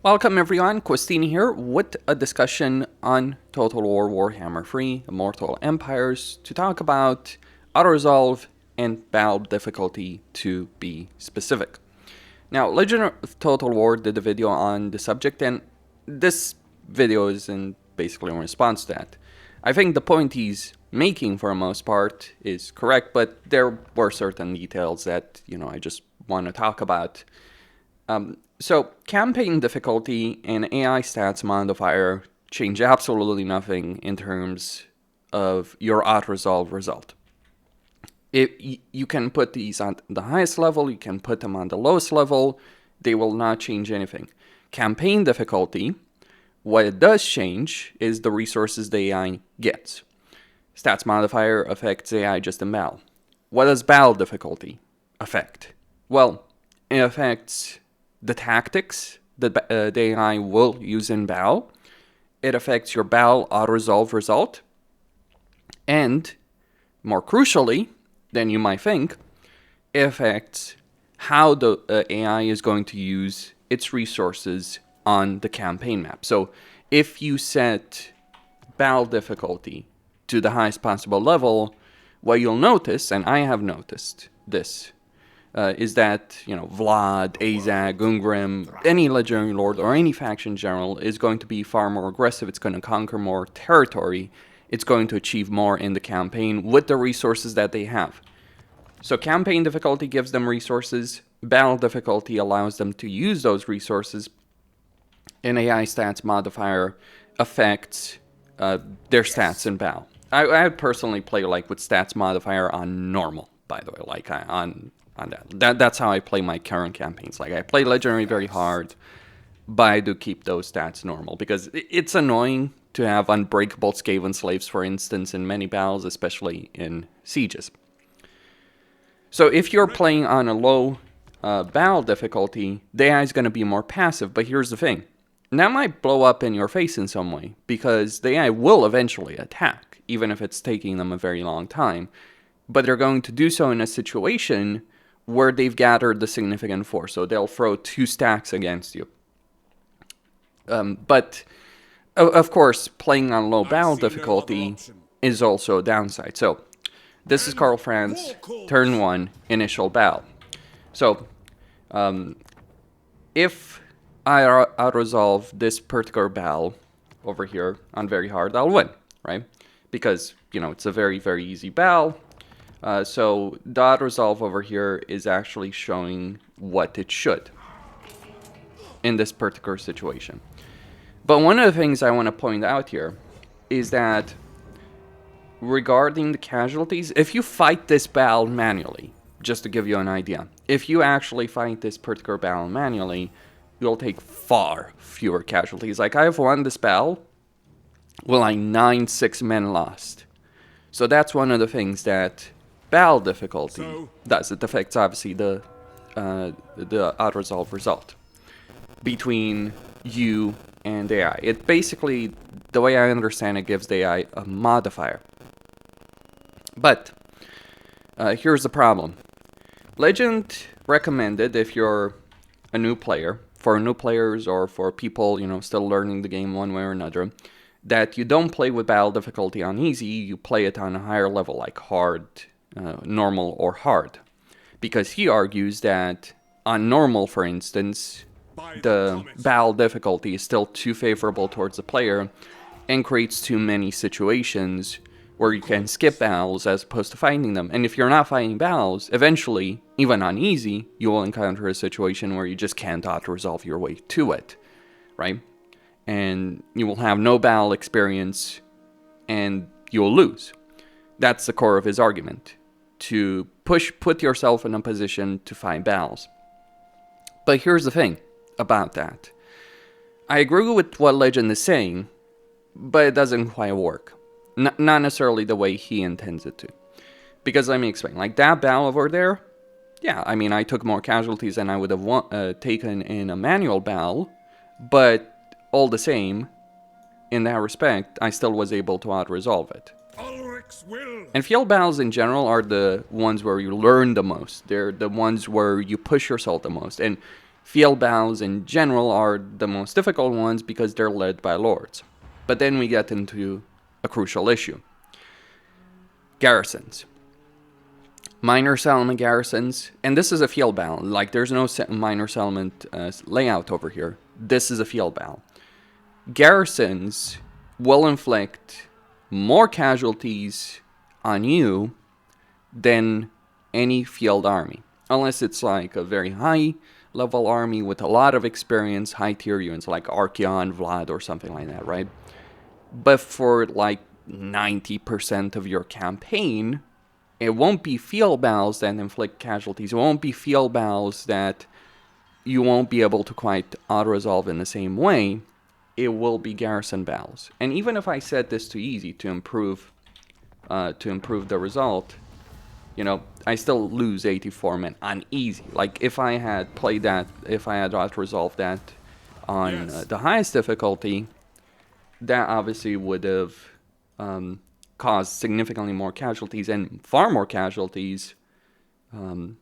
Welcome everyone, Questini here with a discussion on Total War Warhammer 3 Immortal Empires to talk about Autoresolve and battle difficulty to be specific. Now, Legend of Total War did a video on the subject, and this video is basically in response to that. I think the point he's making for the most part is correct, but there were certain details that, I just want to talk about. So, campaign difficulty and AI stats modifier change absolutely nothing in terms of your Autoresolve result. You can put these on the highest level, you can put them on the lowest level, they will not change anything. Campaign difficulty, what it does change is the resources the AI gets. Stats modifier affects AI just in battle. What does battle difficulty affect? Well, it affects the tactics that the AI will use in battle. It affects your battle Autoresolve result. And, more crucially than you might think, it affects how the AI is going to use its resources on the campaign map. So, if you set battle difficulty to the highest possible level, what you'll notice, and I have noticed this, is that, Vlad, Azag, Ungrim, any legendary lord or any faction general is going to be far more aggressive. It's going to conquer more territory. It's going to achieve more in the campaign with the resources that they have. So campaign difficulty gives them resources. Battle difficulty allows them to use those resources. And AI stats modifier affects their stats in battle. I personally play with stats modifier on normal, by the way, on that. That's how I play my current campaigns. I play Legendary very hard, but I do keep those stats normal, because it's annoying to have unbreakable Skaven slaves, for instance, in many battles, especially in sieges. So if you're playing on a low battle difficulty, the AI is going to be more passive, but here's the thing. That might blow up in your face in some way, because the AI will eventually attack, even if it's taking them a very long time. But they're going to do so in a situation where they've gathered the significant force. So they'll throw 2 stacks against you. But, of course, playing on low battle difficulty is also a downside. So, this is Karl Franz, turn 1, initial battle. So, if I Autoresolve this particular battle over here on very hard, I'll win, right? Because, it's a very, very easy battle. So the Autoresolve over here is actually showing what it should in this particular situation. But one of the things I want to point out here is that regarding the casualties, if you fight this battle manually, just to give you an idea, if you actually fight this particular battle manually, you'll take far fewer casualties. I have won this battle with 9 men lost. So that's one of the things that battle difficulty does. It affects obviously the Autoresolve result between you and the AI. It basically, the way I understand it, gives the AI a modifier. But here's the problem. Legend recommended, if you're a new player, for new players or for people still learning the game one way or another, that you don't play with battle difficulty on easy. You play it on a higher level, like hard, normal, or hard, because he argues that on normal, for instance, the battle difficulty is still too favorable towards the player and creates too many situations where you can skip battles as opposed to fighting them. And if you're not fighting battles, eventually, even on easy, you will encounter a situation where you just can't auto-resolve your way to it, right? And you will have no battle experience and you'll lose. That's the core of his argument, to put yourself in a position to fight battles. But here's the thing about that. I agree with what Legend is saying, but it doesn't quite work. Not necessarily the way he intends it to. Because let me explain. That battle over there, yeah, I took more casualties than I would have taken in a manual battle, but all the same, in that respect, I still was able to out-resolve it. And field battles in general are the ones where you learn the most. They're the ones where you push yourself the most. And Field battles in general are the most difficult ones because they're led by lords. But then we get into a crucial issue. Garrisons. Minor settlement garrisons, and this is a field battle. Like, there's no minor settlement layout over here. This is a field battle. Garrisons will inflict more casualties on you than any field army. Unless it's like a very high level army with a lot of experience, high tier units like Archeon, Vlad, or something like that, right? But for like 90% of your campaign, it won't be field battles that inflict casualties. It won't be field battles that you won't be able to quite auto-resolve in the same way. It will be garrison battles. And even if I set this to easy to improve the result, you know, I still lose 84 men on easy. Like, if I had played that, if I had auto-resolved that on the highest difficulty, that obviously would have caused significantly more casualties, and far more casualties than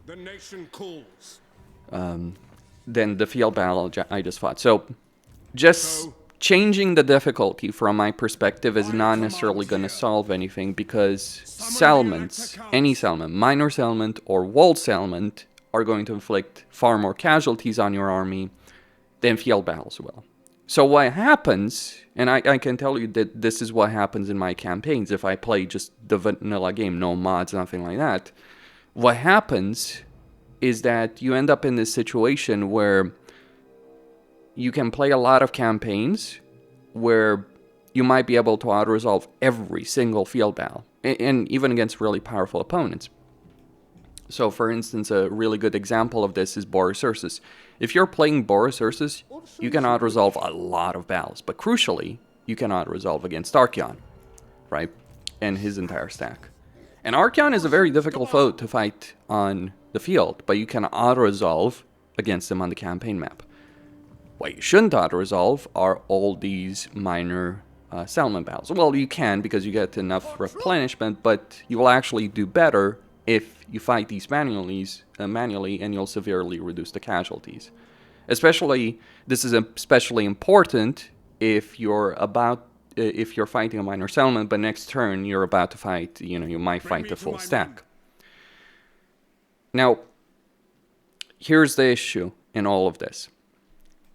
the nation calls. Than the field battle I just fought. So just changing the difficulty from my perspective is not necessarily going to solve anything, because settlements, any settlement, minor settlement or walled settlement, are going to inflict far more casualties on your army than field battles will. So what happens, and I can tell you that this is what happens in my campaigns if I play just the vanilla game, no mods, nothing like that. What happens is that you end up in this situation where you can play a lot of campaigns where you might be able to auto-resolve every single field battle, and even against really powerful opponents. So, for instance, a really good example of this is Boris Ursus. If you're playing Boris Ursus, you can auto-resolve a lot of battles, but crucially, you can auto-resolve against Archeon, right? And his entire stack. And Archeon is a very difficult foe to fight on the field, but you can auto-resolve against him on the campaign map. What you shouldn't auto-resolve are all these minor settlement battles. Well, you can, because you get enough replenishment, but you will actually do better if you fight these manually, and you'll severely reduce the casualties. Especially, this is especially important if you're fighting a minor settlement, but next turn you're about to fight, you might fight the full stack. Now, here's the issue in all of this.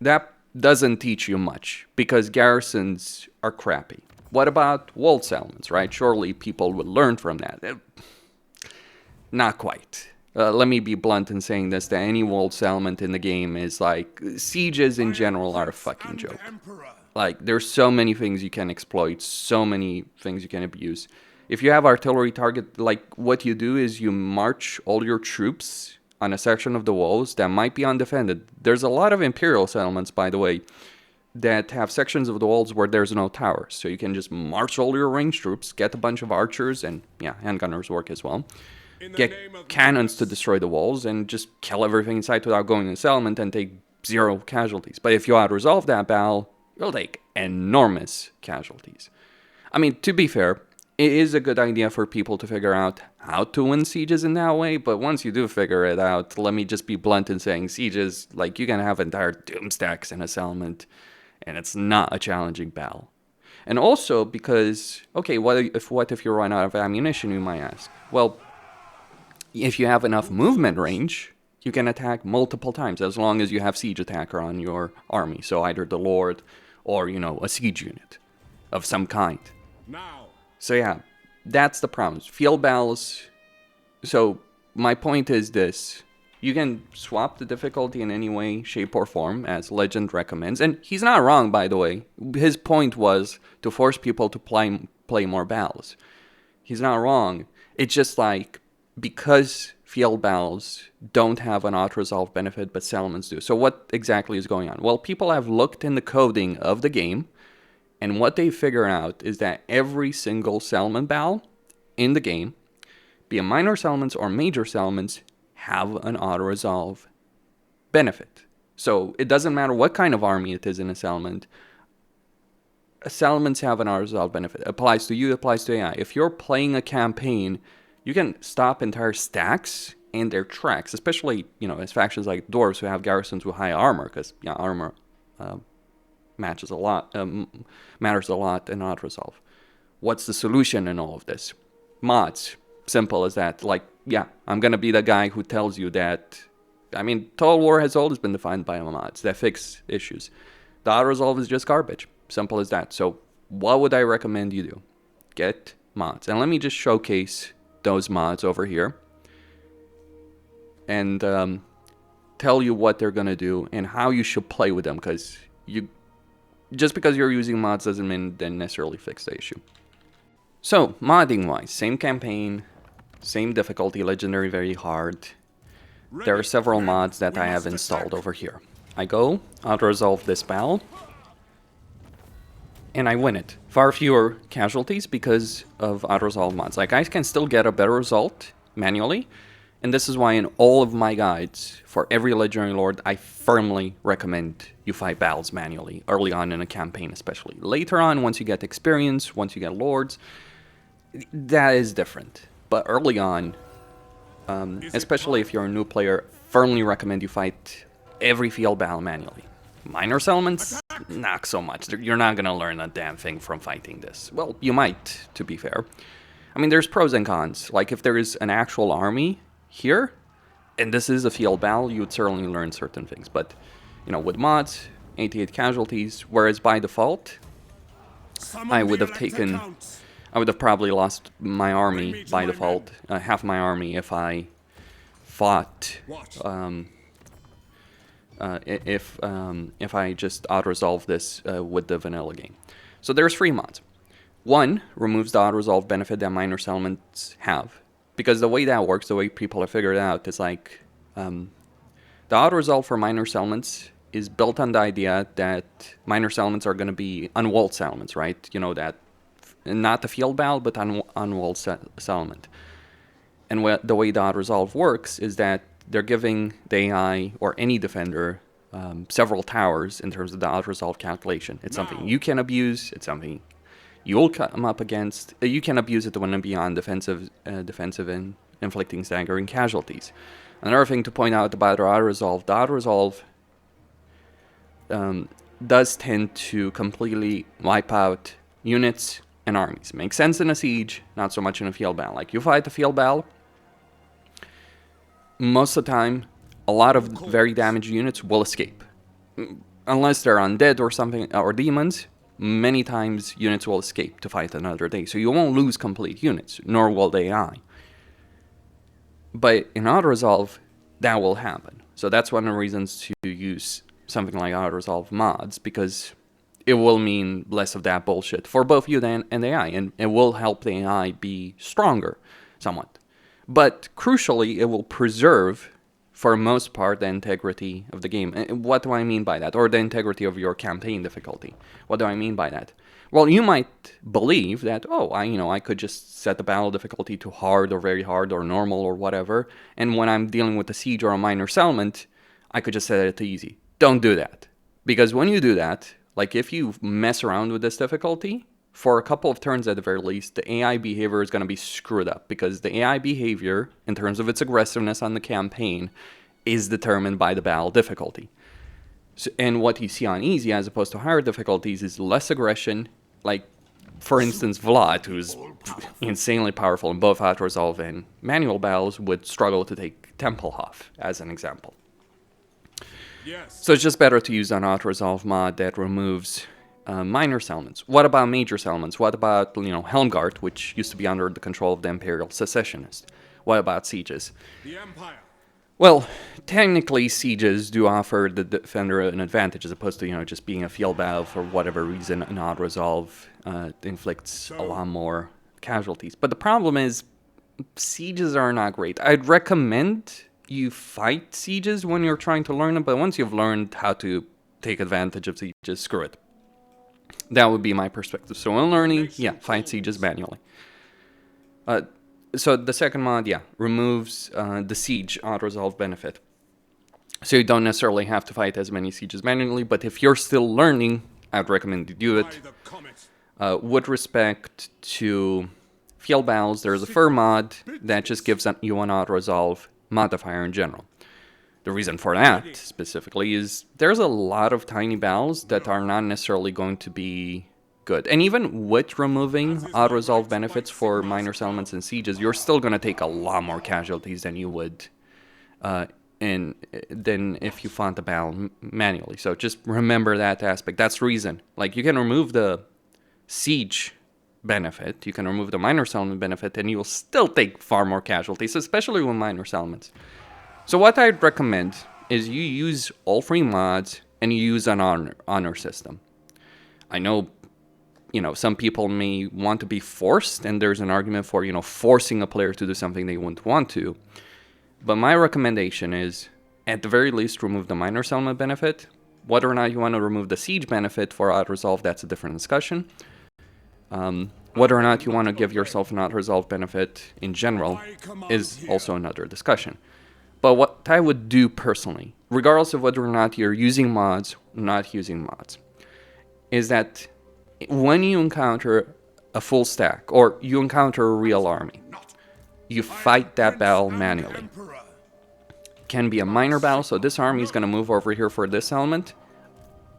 That doesn't teach you much, because garrisons are crappy. What about walled settlements, right? Surely people would learn from that. Not quite. Let me be blunt in saying this, that any walled settlement in the game is like, sieges in general are a fucking joke. Like, there's so many things you can exploit, so many things you can abuse. If you have artillery target, like, what you do is you march all your troops on a section of the walls that might be undefended. There's a lot of Imperial settlements, by the way, that have sections of the walls where there's no towers. So you can just march all your ranged troops, get a bunch of archers, and yeah, handgunners work as well. Get cannons to destroy the walls, and just kill everything inside without going in the settlement and take 0 casualties. But if you out-resolve that battle, you'll take enormous casualties. I mean, to be fair, it is a good idea for people to figure out how to win sieges in that way, but once you do figure it out, let me just be blunt in saying sieges, like, you can have entire doom stacks in a settlement, and it's not a challenging battle. And also because, okay, what if you run out of ammunition, you might ask? Well, if you have enough movement range, you can attack multiple times, as long as you have siege attacker on your army, so either the Lord or, a siege unit of some kind. So yeah, that's the problem. Field battles. So my point is this. You can swap the difficulty in any way, shape, or form, as Legend recommends. And he's not wrong, by the way. His point was to force people to play more battles. He's not wrong. It's just like, because field battles don't have an auto-resolve benefit, but settlements do. So what exactly is going on? Well, people have looked in the coding of the game, and what they figure out is that every single settlement battle in the game, be it minor settlements or major settlements, have an auto-resolve benefit. So it doesn't matter what kind of army it is in a settlement. Settlements have an auto-resolve benefit. It applies to you, it applies to AI. If you're playing a campaign, you can stop entire stacks and their tracks, especially, as factions like dwarves who have garrisons with high armor, because, armor matters a lot in Autoresolve. What's the solution in all of this? Mods. Simple as that. Like, I'm going to be the guy who tells you that. I mean, Total War has always been defined by mods that fix issues. The Autoresolve is just garbage. Simple as that. So, what would I recommend you do? Get mods. And let me just showcase those mods over here. And tell you what they're going to do and how you should play with them. Because just because you're using mods doesn't mean they necessarily fix the issue. So, modding-wise, same campaign, same difficulty, legendary very hard. There are several mods that I have installed over here. I go, Autoresolve this battle, and I win it. Far fewer casualties because of Autoresolve mods. Like, I can still get a better result manually, and this is why in all of my guides, for every legendary lord, I firmly recommend you fight battles manually, early on in a campaign especially. Later on, once you get experience, once you get lords, that is different. But early on, especially if you're a new player, firmly recommend you fight every field battle manually. Minor settlements, not so much. You're not going to learn a damn thing from fighting this. Well, you might, to be fair. I mean, there's pros and cons. Like, if there is an actual army here, and this is a field battle, you would certainly learn certain things. But, with mods, 88 casualties, whereas by default, I would have probably lost my army by default, half my army, if I fought, if I just auto-resolve this with the vanilla game. So there's 3 mods. One removes the auto-resolve benefit that minor settlements have. Because the way that works, the way people have figured it out, is like, the auto-resolve for minor settlements is built on the idea that minor settlements are going to be unwalled settlements, right? That not the field battle, but unwalled settlement. And the way the Autoresolve works is that they're giving the AI or any defender several towers in terms of the Autoresolve calculation. It's something you can abuse. It's something you'll come up against. You can abuse it when beyond defensive and inflicting staggering casualties. Another thing to point out about the Autoresolve does tend to completely wipe out units and armies. Makes sense in a siege, not so much in a field battle. Like, you fight a field battle, most of the time, a lot of very damaged units will escape. Unless they're undead or something, or demons, many times units will escape to fight another day. So you won't lose complete units, nor will the AI. But in Autoresolve, that will happen. So that's one of the reasons to use something like Autoresolve mods, because it will mean less of that bullshit for both you and the AI, and it will help the AI be stronger somewhat. But crucially, it will preserve, for the most part, the integrity of the game. And what do I mean by that? Or the integrity of your campaign difficulty. What do I mean by that? Well, you might believe that, I could just set the battle difficulty to hard or very hard or normal or whatever, and when I'm dealing with a siege or a minor settlement, I could just set it to easy. Don't do that. Because when you do that, like, if you mess around with this difficulty, for a couple of turns at the very least, the AI behavior is going to be screwed up. Because the AI behavior, in terms of its aggressiveness on the campaign, is determined by the battle difficulty. So, and what you see on easy, as opposed to higher difficulties, is less aggression. Like, for instance, Vlad, who's insanely powerful in both Autoresolve and manual battles, would struggle to take Templehof, as an example. Yes. So it's just better to use an Autoresolve mod that removes minor settlements. What about major settlements? What about, Helmgart, which used to be under the control of the Imperial Secessionists? What about sieges? The Empire. Well, technically, sieges do offer the defender an advantage, as opposed to, just being a field battle for whatever reason. An Autoresolve inflicts a lot more casualties. But the problem is, sieges are not great. I'd recommend you fight sieges when you're trying to learn them, but once you've learned how to take advantage of sieges, screw it. That would be my perspective. So when learning, fight sieges manually. So the second mod, removes the siege Autoresolve benefit. So you don't necessarily have to fight as many sieges manually, but if you're still learning, I'd recommend you do it. With respect to field battles, there's a fur mod that just gives you an Autoresolve modifier in general. The reason for that, specifically, is there's a lot of tiny battles that are not necessarily going to be good. And even with removing Autoresolve benefits for minor settlements and sieges, you're still going to take a lot more casualties than you would than if you fought the battle manually. So just remember that aspect. That's the reason. Like, you can remove the siege benefit, you can remove the minor settlement benefit, and you will still take far more casualties, especially with minor settlements. So what I'd recommend is you use all free mods and you use an honor system. I know, some people may want to be forced, and there's an argument for, forcing a player to do something they wouldn't want to. But my recommendation is, at the very least, remove the minor settlement benefit. Whether or not you want to remove the siege benefit for Autoresolve, that's a different discussion. Whether or not you want to give yourself an Autoresolve benefit in general is also another discussion. But what I would do personally, regardless of whether or not you're using mods or not using mods, is that when you encounter a full stack, or you encounter a real army, you fight that battle manually. Can be a minor battle, so this army is going to move over here for this element.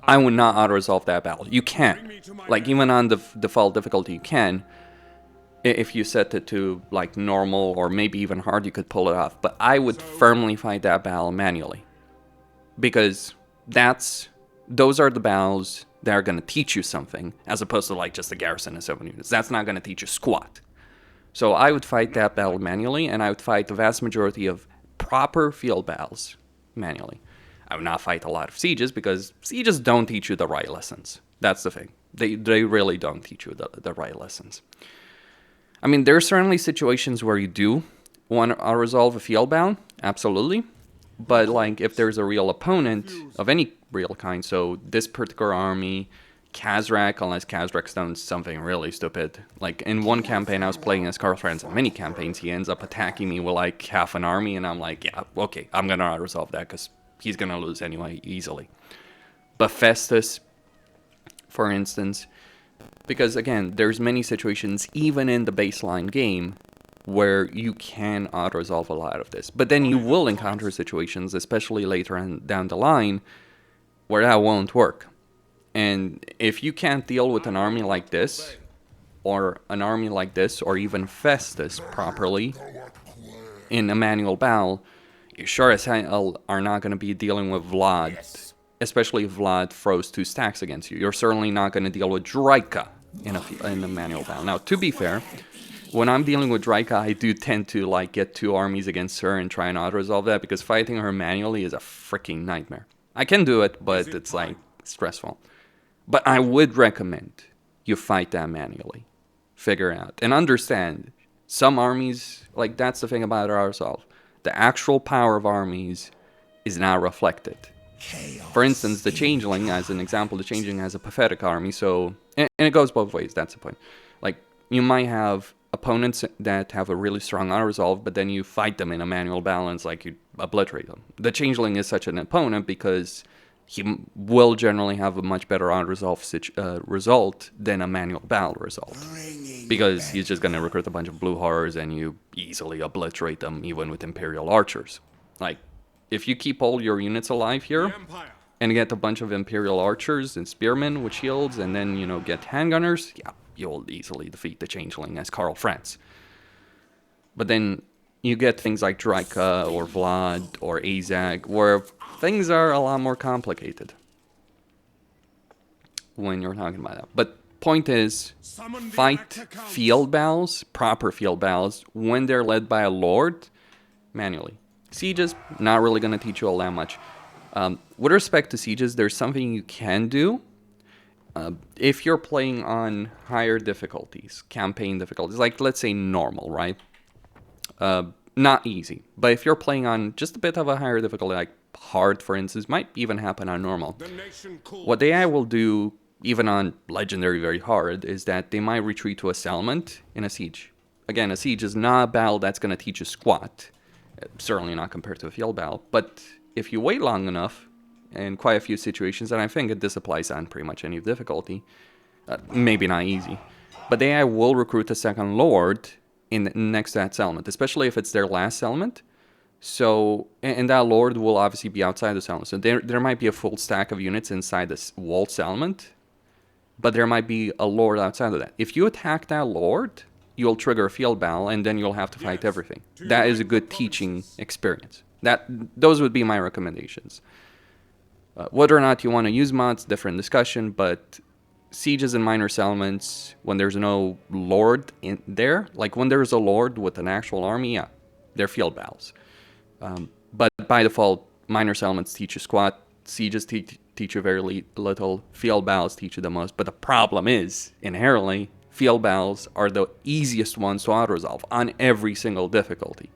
I would not auto-resolve that battle. You can. Like, even on the default difficulty, you can. If you set it to, like, normal or maybe even hard, you could pull it off. But I would firmly fight that battle manually. Because those are the battles that are going to teach you something, as opposed to, like, just a garrison of 7 units. That's not going to teach you squat. So I would fight that battle manually, and I would fight the vast majority of proper field battles manually. I would not fight a lot of sieges, because sieges don't teach you the right lessons. That's the thing. They really don't teach you the right lessons. I mean, there are certainly situations where you do want to resolve a field battle, absolutely. But, like, if there's a real opponent of any real kind, so this particular army, Khazrak, unless Khazrak's done something really stupid. Like, in one campaign I was playing as Karl Franz, in many campaigns he ends up attacking me with, like, half an army, and I'm like, yeah, okay, I'm going to resolve that, because he's going to lose anyway, easily. But Festus, for instance, because, again, there's many situations, even in the baseline game, where you can auto-resolve a lot of this. But then you will encounter situations, especially later on down the line, where that won't work. And if you can't deal with an army like this, or even Festus properly in a manual battle, you sure as hell are not going to be dealing with Vlad, especially if Vlad throws 2 stacks against you. You're certainly not going to deal with Draika in a manual battle. Now, to be fair, when I'm dealing with Draika, I do tend to, like, get 2 armies against her and try and auto-resolve that, because fighting her manually is a freaking nightmare. I can do it, but it's, like, stressful. But I would recommend you fight that manually. Figure out. And understand, some armies, like, that's the thing about Autoresolve. The actual power of armies is not reflected. For instance, the Changeling, as an example, the Changeling has a pathetic army, so... And it goes both ways, that's the point. Like, you might have opponents that have a really strong Autoresolve, but then you fight them in a manual balance, like, you obliterate them. The Changeling is such an opponent because he will generally have a much better Autoresolve result than a manual battle result. Because he's just going to recruit a bunch of blue horrors and you easily obliterate them, even with Imperial Archers. Like, if you keep all your units alive here, and get a bunch of Imperial Archers and Spearmen with shields, and then, get handgunners, yeah, you'll easily defeat the Changeling as Karl Franz. But then you get things like Draika or Vlad or Azag, where things are a lot more complicated when you're talking about that. But point is, fight field battles, proper field battles, when they're led by a lord, manually. Sieges, not really going to teach you all that much. With respect to sieges, there's something you can do. If you're playing on higher difficulties, campaign difficulties, like, let's say normal, right? Not easy. But if you're playing on just a bit of a higher difficulty, like hard, for instance, might even happen on normal. What the AI will do, even on legendary very hard, is that they might retreat to a settlement in a siege. Again, a siege is not a battle that's going to teach you squat. Certainly not compared to a field battle. But if you wait long enough, in quite a few situations, and I think this applies on pretty much any difficulty, maybe not easy, but the AI will recruit a second lord next to that settlement, especially if it's their last settlement. So, and that lord will obviously be outside the settlement. So there might be a full stack of units inside this walled settlement, but there might be a lord outside of that. If you attack that lord, you'll trigger a field battle, and then you'll have to fight everything. That is a good teaching experience. Those would be my recommendations. Whether or not you want to use mods, different discussion, but sieges and minor settlements, when there's no lord in there, like when there's a lord with an actual army, yeah, they're field battles. But by default, minor settlements teach you squat, sieges teach you very little, field battles teach you the most. But the problem is, inherently, field battles are the easiest ones to auto-resolve on every single difficulty.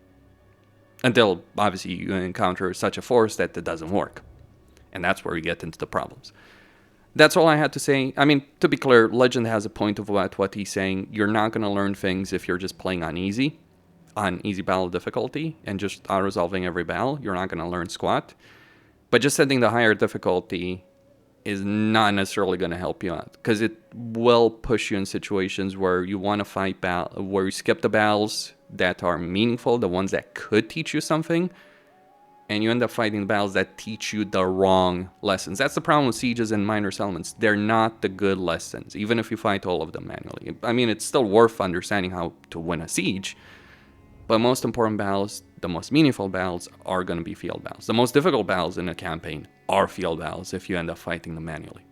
Until, obviously, you encounter such a force that it doesn't work. And that's where you get into the problems. That's all I had to say. I mean, to be clear, Legend has a point of what he's saying. You're not going to learn things if you're just playing on easy battle difficulty, and just auto-resolving every battle. You're not going to learn squat. But just setting the higher difficulty is not necessarily going to help you out, because it will push you in situations where you want to fight where you skip the battles that are meaningful, the ones that could teach you something, and you end up fighting the battles that teach you the wrong lessons. That's the problem with sieges and minor settlements. They're not the good lessons, even if you fight all of them manually. I mean, it's still worth understanding how to win a siege, but most important battles, the most meaningful battles, are going to be field battles. The most difficult battles in a campaign are field battles if you end up fighting them manually.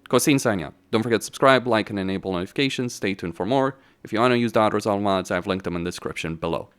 Cosine signing out. Don't forget to subscribe, like, and enable notifications. Stay tuned for more. If you want to use the Autoresolve mods, I've linked them in the description below.